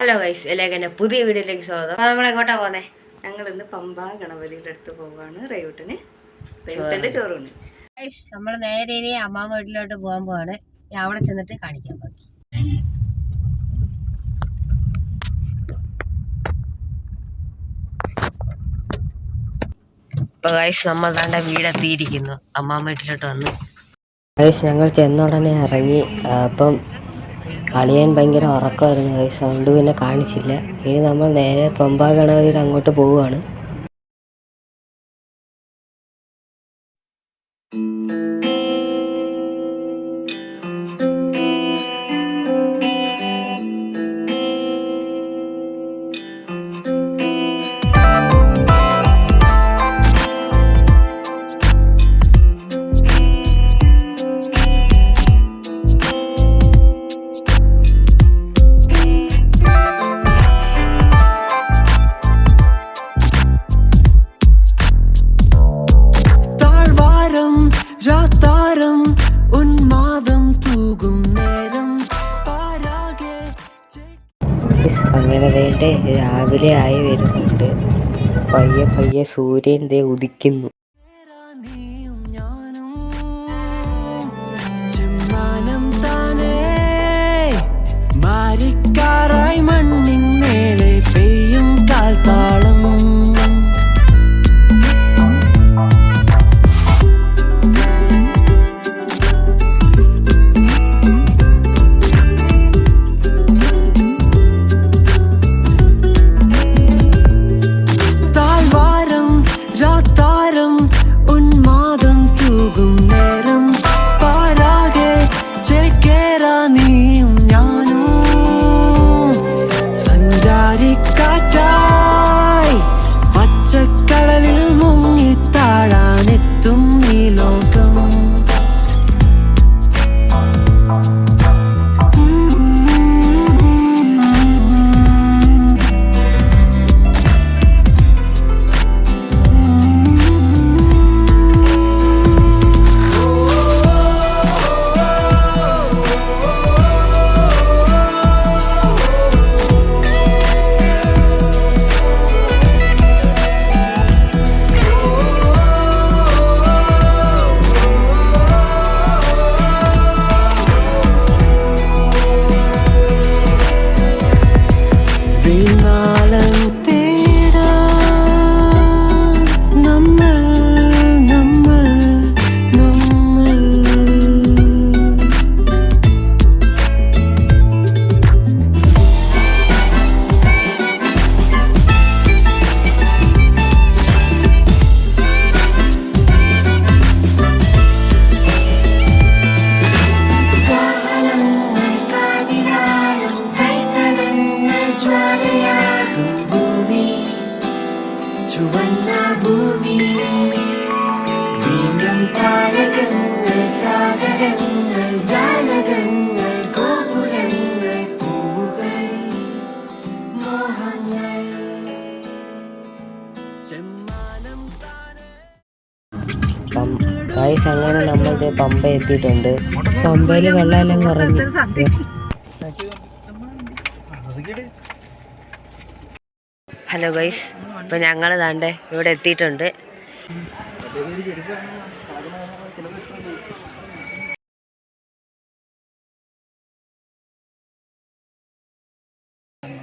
Hello guys, എല്ലാവരും പുതിയ വീഡിയോയിലേക്ക് സ്വാഗതം. അപ്പോൾ നമ്മൾ എങ്ങോട്ടാ പോകുന്നേ? ഞങ്ങൾ ഇന്ന് പമ്പ ഗണപതിയുടെ അടുത്ത് പോവാണ്. റൈവൂട്ടിന്റെ ചോറുണ്ട്. നമ്മൾ നേരെ ഇനി അമ്മാമ്മ വീട്ടിലോട്ട് പോകാൻ പോവാണ്. അവിടെ ചെന്നിട്ട് കാണിക്കാൻ ബാക്കി. ഇപ്പൊ ഗൈസ് നമ്മൾ തന്റെ വീടെത്തിയിരിക്കുന്നു. അമ്മാമ്മ വീട്ടിലോട്ട് വന്നു. ഗൈസ് ഞങ്ങൾ ചെന്ന ഉടനെ ഇറങ്ങി. അപ്പം അളിയൻ ഭയങ്കര ഉറക്കമായിരുന്നു ഗൈസ്, അതുകൊണ്ട് പിന്നെ കാണിച്ചില്ല. ഇനി നമ്മൾ നേരെ പമ്പ ഗണപതിയുടെ അങ്ങോട്ട് പോവുകയാണ്. അങ്ങനെ വേണ്ടേ രാവിലെ ആയി വരുന്നുണ്ട്. പയ്യെ പയ്യെ സൂര്യൻ ദേ ഉദിക്കുന്നു. മണ്ണിൻ മേലെ പെയ്യും കാൽത്താളം. പച്ചക്കടലിൽ മുങ്ങിത്താഴാനെത്തും ഈ ലോകം. ചുവന്ന ഭൂമി വീണ്ടും താരകങ്ങൾ, സാഗരങ്ങൾ, ജാലകങ്ങൾ, ഗോപുരങ്ങൾ, പൂവുകൾ, മോഹങ്ങൾ, ചെമ്മാനം താനെ. അങ്ങനെ നമ്മൾ പമ്പ എത്തിയിട്ടുണ്ട്. പമ്പയില് വെള്ളമെല്ലാം കുറഞ്ഞു. ഹലോ ഗൈസ്, ഇപ്പം ഞങ്ങൾ ദാണ്ടെ ഇവിടെ എത്തിയിട്ടുണ്ട്.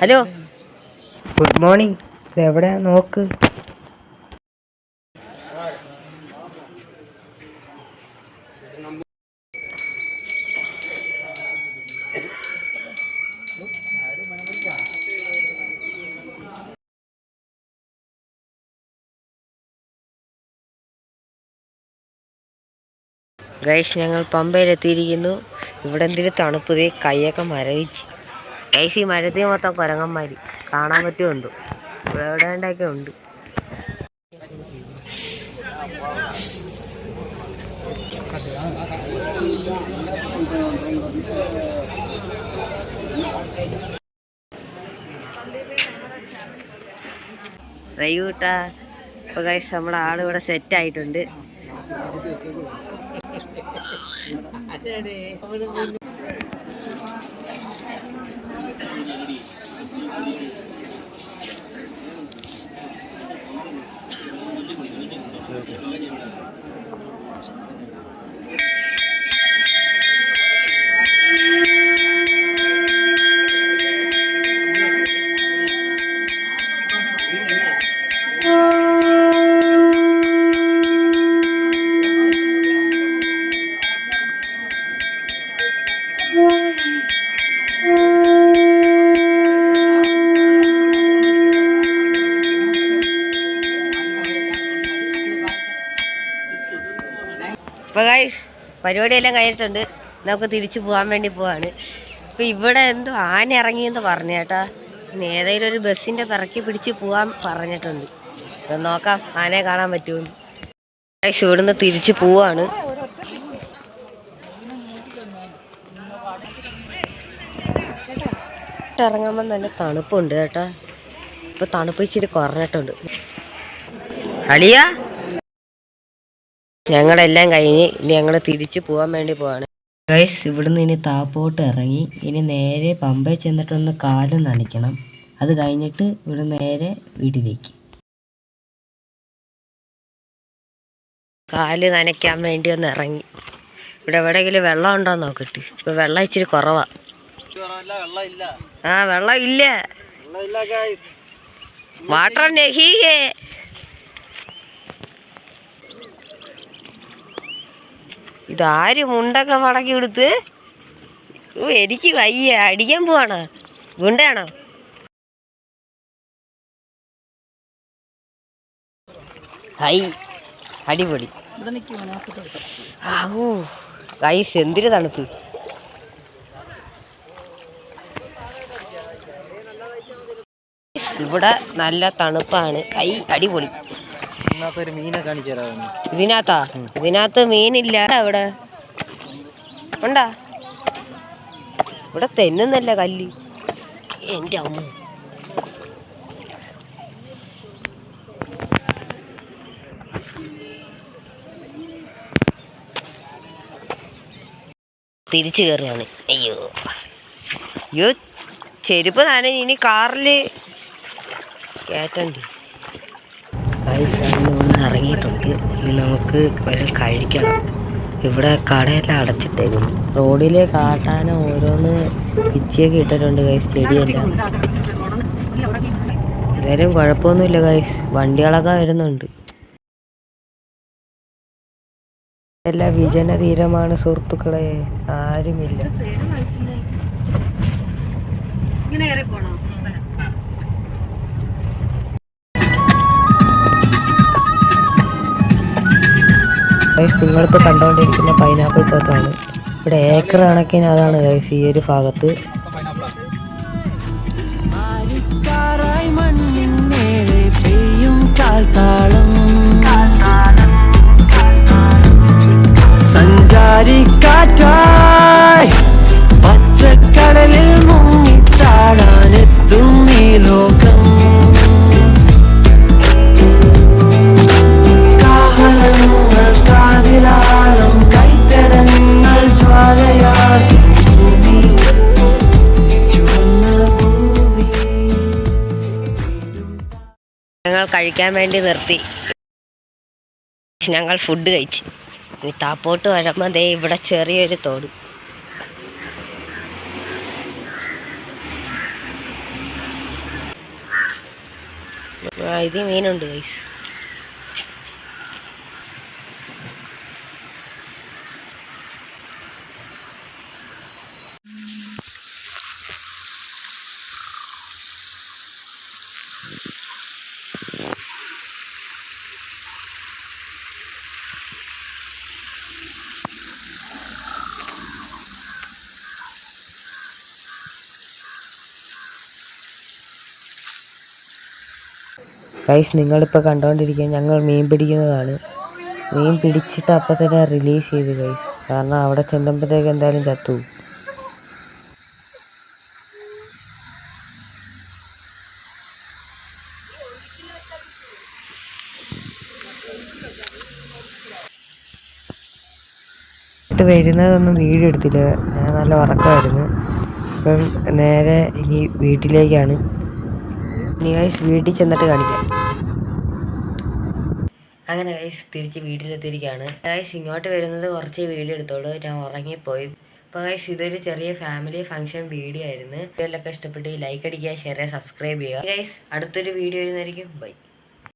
Hello, good morning. ഇത് എവിടെയാ നോക്ക്. ഗൈസ് ഞങ്ങൾ പമ്പയിലെത്തിയിരിക്കുന്നു. ഇവിടെ എന്തൊരു തണുപ്പ്, കൈയൊക്കെ മരവിച്ച്. ഗൈസ് ഈ മരത്തിൽ മൊത്തം കുരങ്ങന്മാര് കാണാൻ പറ്റുമുണ്ട്. ഇവിടെ എവിടെ ഉണ്ടാക്കി ഉണ്ട്. റൈവൂട്ടാ, ഇപ്പൊ ഗൈസ് നമ്മുടെ ആളിവിടെ സെറ്റ് ആയിട്ടുണ്ട്. പരിപാടിയെല്ലാം കഴിഞ്ഞിട്ടുണ്ട്. നമുക്ക് തിരിച്ചു പോകാൻ വേണ്ടി പോവാണ്. ഇപ്പം ഇവിടെ എന്തോ ആന ഇറങ്ങിയെന്ന് പറഞ്ഞു കേട്ടാ. പിന്നെ ഏതെങ്കിലും ഒരു ബസ്സിൻ്റെ പിറക്കി പിടിച്ച് പോകാൻ പറഞ്ഞിട്ടുണ്ട്. നോക്കാം ആനയെ കാണാൻ പറ്റുമെന്ന്. ഇവിടുന്ന് തിരിച്ച് പോവാണ്. ഇറങ്ങുമ്പോൾ നല്ല തണുപ്പുണ്ട് കേട്ടാ. ഇപ്പൊ തണുപ്പ് ഇച്ചിരി കുറഞ്ഞിട്ടുണ്ട്. അളിയ ഞങ്ങളെല്ലാം കഴിഞ്ഞ് ഇനി ഞങ്ങൾ തിരിച്ചു പോകാൻ വേണ്ടി പോവാണ് ഗൈസ്. ഇവിടുന്ന് ഇനി താപ്പോട്ട് ഇറങ്ങി ഇനി നേരെ പമ്പയിൽ ചെന്നിട്ടൊന്ന് കാല് നനയ്ക്കണം. അത് കഴിഞ്ഞിട്ട് ഇവിടെ നേരെ വീട്ടിലേക്ക്. കാല് നനയ്ക്കാൻ വേണ്ടി ഒന്ന് ഇറങ്ങി. ഇവിടെ എവിടെയെങ്കിലും വെള്ളം ഉണ്ടോ നോക്കിട്ട്. ഇപ്പൊ വെള്ളം ഇച്ചിരി കുറവാ. ആ വെള്ളം ഇല്ല. വാട്ടർ നെഹി ഹേ. ഇതാര് മുണ്ടൊക്കെ മടക്കി കൊടുത്ത്. എനിക്ക് വയ്യ. അടിക്കാൻ പോവാണോ? ഗുണ്ടയാണോ? ഹൈ അടിപൊളി. ഗൈസ് എന്തിനു തണുപ്പ്. ഇവിടെ നല്ല തണുപ്പാണ്. ഐ അടിപൊളി. ഇതിനകത്ത് മീനില്ല. ഇവിടെ ഉണ്ടാ? ഇവിടെ തെന്നുന്നല്ല കല്ല്. എൻ്റെ അമ്മ. തിരിച്ചു കയറുകയാണ്. അയ്യോ അയ്യോ ചെരുപ്പ് താനെ ഇനി കാറില് കേറ്റണ്ട്. ഒന്ന് ഇറങ്ങിയിട്ടുണ്ട്. ഇനി നമുക്ക് വല്ല കഴിക്കണം. ഇവിടെ കടയെല്ലാം അടച്ചിട്ടേക്കുന്നു. റോഡിൽ കാട്ടാന ഓരോന്ന് പിച്ചിയൊക്കെ ഇട്ടിട്ടുണ്ട് ഗൈസ്. ചെടിയെല്ലാം എന്തായാലും കുഴപ്പമൊന്നുമില്ല ഗൈസ്. വണ്ടികളൊക്കെ വരുന്നുണ്ട്. എല്ലാം വിജന തീരമാണ് സുഹൃത്തുക്കളെ. ആരുമില്ല. നിങ്ങളിപ്പോൾ കണ്ടുകൊണ്ടിരിക്കുന്ന പൈനാപ്പിൾ തോട്ടമാണ്. ഇവിടെ ഏക്കർ കണക്കിന് അതാണ് ഗൈസ് ഈ ഒരു ഭാഗത്ത്. സഞ്ചാരിക്കാറ്റായി പച്ചക്കടലിൽ മുങ്ങിത്താടാനെത്തും ഈ ലോകം. ഞങ്ങൾ കഴിക്കാൻ വേണ്ടി നിർത്തി. ഞങ്ങൾ ഫുഡ് കഴിച്ചു. ഈ താപ്പോട്ട് വരുമ്പോൾ ദേ ഇവിടെ ചെറിയൊരു തോട്. ഇത് മീനുണ്ട് ഗൈസ്. ഗൈസ് നിങ്ങളിപ്പോൾ കണ്ടുകൊണ്ടിരിക്കുക ഞങ്ങൾ മീൻ പിടിക്കുന്നതാണ്. മീൻ പിടിച്ചിട്ട് അപ്പം തന്നെ റിലീസ് ചെയ്തു ഗൈസ്. കാരണം അവിടെ ചെല്ലുമ്പോഴത്തേക്ക് എന്തായാലും ചത്തു. വരുന്നതൊന്നും വീഡിയോ എടുത്തില്ല. ഞാൻ നല്ല ഉറക്കമായിരുന്നു. ഇപ്പം നേരെ ഇനി വീട്ടിലേക്കാണ്. ഇനി ഗൈസ് വീട്ടിൽ ചെന്നിട്ട് കാണിക്കാം. അങ്ങനെ ഗൈസ് തിരിച്ച് വീട്ടിലെത്തിയിരിക്കുകയാണ്. ഗൈസ് ഇങ്ങോട്ട് വരുന്നത് കുറച്ച് വീഡിയോ എടുത്തോളൂ. ഞാൻ ഉറങ്ങിപ്പോയി. അപ്പോൾ ഗൈസ് ഇതൊരു ചെറിയ ഫാമിലി ഫംഗ്ഷൻ വീഡിയോ ആയിരുന്നു. വീഡിയോയിലൊക്കെ ഇഷ്ടപ്പെട്ട് ലൈക്ക് അടിക്കുക, ഷെയർ ചെയ്യുക, സബ്സ്ക്രൈബ് ചെയ്യുക. ഗൈസ് അടുത്തൊരു വീഡിയോ വരുന്നതായിരിക്കും. ബൈ.